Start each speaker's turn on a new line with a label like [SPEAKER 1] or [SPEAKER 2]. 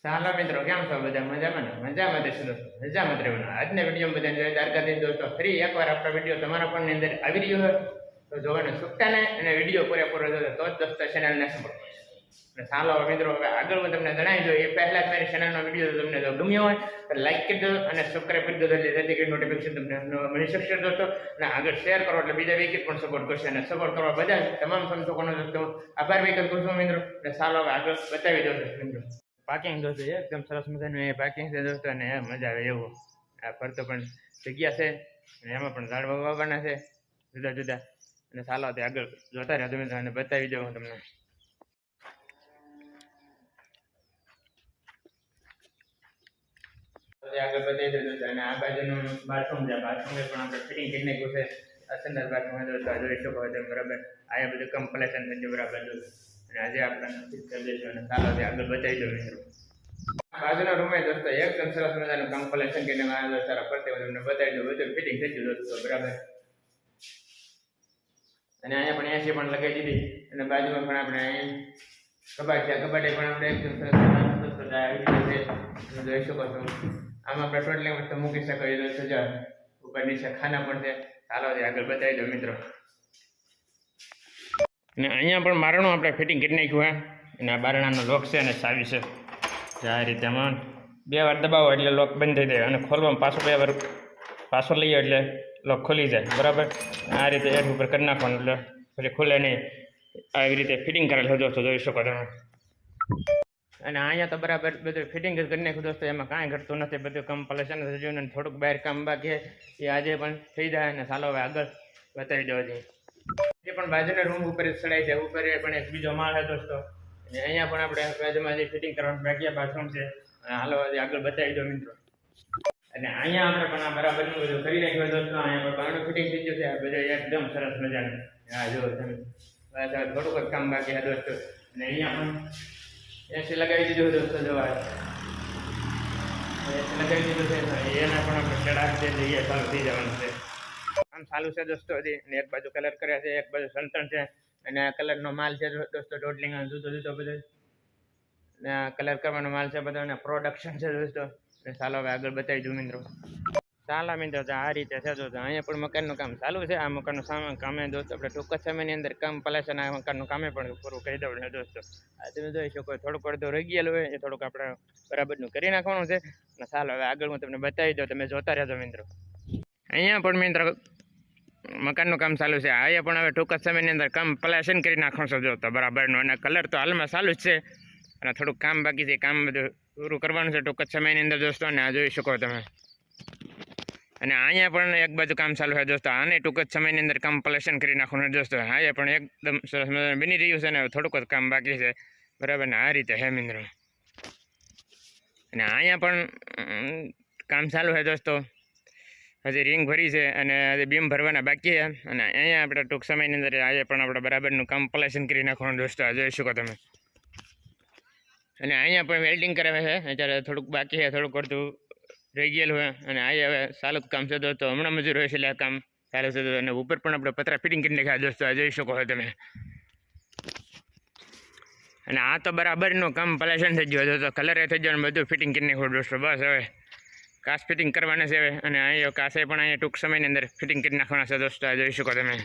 [SPEAKER 1] ચાલો મિત્રો, કેમ છો બધા? મજામાં ને? મજામાં દેશો દોસ્તો, મજામાં જ રહેવાનું. આજના વિડીયો બધાને જોરદાર કરી દોસ્તો. ફરી એકવાર આપણો વિડીયો તમારા ફોનની અંદર આવી રહ્યો હોય તો જોવાનું ચૂકતા ને, અને વિડીયો પૂરેપૂરો જોજો તો જ દોસ્તો ચેનલને સપોર્ટ કરશે. અને ચાલો મિત્રો, હવે આગળ હું તમને જણાવી દઉં એ પહેલા મારી ચેનલનો વિડીયો તમને જો ગમ્યો હોય તો લાઈક કરી દો અને સબસ્ક્રાઈબ કરી દો, જેથી કરી નોટિફિકેશન તમને મળી શકશે દોસ્તો. અને આગળ શેર કરો એટલે બીજા વ્યક્તિ પણ સપોર્ટ કરશે, અને સપોર્ટ કરવા બધા તમામ સમજકોનો દોસ્તો આભાર વ્યક્ત કરશું મિત્રો. અને ચાલો હવે આગળ બતાવી દો મિત્રો. પાર્કિંગ દોસ્તો એકદમ સરસ મજાનું એ પાર્કિંગ છે દોસ્તો, અને મજા આવે એવું. આ ફરતો પણ જગ્યા છે, અને એમાં પણ ઝાડ વાવવાના છે જુદા જુદા. અને ચાલો તે આગળ જોતા રહ્યો તમે, અને બતાવી દઉં હું તમને. આગળ બતાવી દઉં અને આ બાજુનું બાથરૂમ છે. બાથરૂમ પણ આપણે ફિટિંગ કરી નાખ્યું છે. સંડાસ બાથરૂમ જોઈ શકો છો બરાબર. આ બધું કમ્પ્લેશન થઈ ગયું બરાબર. અને આજે આપણે કરી દઈશું, અને ચાલો તે આગળ બતાવી દઉં મિત્રો. બાજુના રૂમે દોસ્તો એકદમ સરસ મજાનું કમ્પ્લેશન કરીને સારા ફરતે તમને બતાવી દઉં. બધું ફિટિંગ થઈ ગયું દોસ્તો બરાબર. અને અહીંયા પણ એસી પણ લગાવી દીધી, અને બાજુમાં પણ આપણે કબાટ છે. કબાટે પણ આપણે એકદમ સરસ જોઈ શકો છો. આમાં આપણે ટોટલી વસ્તુ મૂકી શકાય દોસ્તો. ઉપર નીચે ખાના પણ છે. ચાલો આગળ બતાવી દો મિત્રો. અને અહીંયા પણ બારણું આપણે ફિટિંગ કરી નાખ્યું હોય, અને આ બારણાનો લોક છે અને ચાવી છે. આ રીતે આમાં 2 વાર દબાવો એટલે લોક બંધ થઈ જાય, અને ખોલવામાં પાછો 2 વાર પાછો લઈએ એટલે લોક ખુલી જાય બરાબર. આ રીતે એડ ઉપર કરી નાખવાનું એટલે પછી ખુલે નહીં. આવી રીતે ફિટિંગ કરેલ છે દોસ્તો, જોઈ શકો તમે. અને અહીંયા તો બરાબર બધું ફિટિંગ જ કરી નાખ્યું દોસ્તો, એમાં કાંઈ ઘટતું નથી. બધું કમ્પ્લેશન થઈ ગયું, અને થોડુંક બહાર કામ બાકી એ આજે પણ થઈ જાય. અને ચાલો હવે આગળ બતાવી દો. એ પણ બાજુના રૂમ ઉપર જ ચડાય છે. ઉપર પણ એક બીજો માળ છે દોસ્તો. અને અહીંયા પણ આપણે બાજુમાં જે ફિટિંગ કરવાનું બાકી બાથરૂમ છે. અને હાલો આગળ બતાવી દો મિત્રો. અને અહીંયા આપણે પણ આ બરાબરનું બધું કરી નાખ્યું દોસ્તો. અહીંયા પણ બારણું ફિટિંગ થઈ ગયું છે. આ બધું એકદમ સરસ મજાનું. હા જો તમે થોડુંક જ કામ બાકી છે દોસ્તો. અને અહીંયા પણ એસી લગાવી દીધું દોસ્તો. જોવા એસી લગાવી દીધું છે. એના પણ આપણે ચડાવી જે જગ્યાએ ચાલુ થઈ જવાનું છે. આમ ચાલુ છે દોસ્તો હજી. અને એક બાજુ કલર કર્યા છે, એક બાજુ સંતણ છે. અને આ કલરનો માલ છે દોસ્તો, ડોડલિંગ જુદો જુદો બધો. અને આ કલર કરવાનો માલ છે બધો, અને પ્રોડક્શન છે દોસ્તો. અને ચાલો હવે આગળ બતાવી દઉં મિત્રો. ચાલો મિત્રો, આ રીતે છે દોસ્તો. અહીંયા પણ મકાનનું કામ ચાલુ છે. આ મકાનનું કામે દોસ્તો આપણે ટૂંક જ સમયની અંદર કમ્પ્લેશન આ મકાનનું કામે પણ પૂરું કરી દઉં દોસ્તો. આ તમે જોઈ શકો થોડુંક અડધું રહી ગયેલું હોય એ થોડુંક આપણે બરાબરનું કરી નાખવાનું છે. અને ચાલો હવે આગળ હું તમને બતાવી દઉં, તમે જોતા રહેજો મિત્રો. અહીંયા પણ મિત્રો મકાનનું કામ ચાલુ છે. અહીંયા પણ હવે ટૂંક જ સમયની અંદર કમ્પ્લેશન કરી નાખવાનું છે દોસ્તો બરાબરનું. અને કલર તો હાલમાં ચાલુ જ છે, અને થોડુંક કામ બાકી છે. કામ બધું પૂરું કરવાનું છે ટૂંક જ સમયની અંદર દોસ્તો. અને આ જોઈ શકો તમે. અને અહીંયા પણ એક બાજુ કામ ચાલુ છે દોસ્તો. આને ટૂંક જ સમયની અંદર કમ્પ્લેશન કરી નાખવાનું દોસ્તો. અહીંયા પણ એકદમ સરસ બની રહ્યું છે, અને થોડુંક જ કામ બાકી છે બરાબર. ને આ રીતે હે મિત્રો. અને અહીંયા પણ કામ ચાલુ છે દોસ્તો. હજી રિંગ ભરી છે, અને હજી બીમ ભરવાના બાકી છે. અને અહીંયા આપણે ટૂંક સમયની અંદર અહીંયા પણ આપણે બરાબરનું કમ્પ્લેશન કરી નાખવાનું દોસ્તો. જોઈ શકો તમે. અને અહીંયા પણ વેલ્ડિંગ કરાવે છે. અત્યારે થોડુંક બાકી છે, થોડુંક અડધું રહી ગયેલું હોય. અને અહીંયા હવે ચાલુ જ કામ છે દોસ્તો. હમણાં મજૂર હોય છે એટલે આ કામ ચાલુ છે. અને ઉપર પણ આપણે પતરા ફિટિંગ કરી નાખ્યા દોસ્તો. જોઈ શકો છો તમે. અને આ તો બરાબરનું કમ્પ્લેશન થઈ ગયું દોસ્તો. કલર થઈ ગયો, અને બધું ફિટિંગ કરી નાખ્યું દોસ્તો. બસ હવે કાચ ફિટિંગ કરવાના છે હવે. અને અહીંયા કાચે પણ અહીંયા ટૂંક સમયની અંદર ફિટિંગ કરી નાખવાના છે દોસ્તો. જોઈ શકો તમે.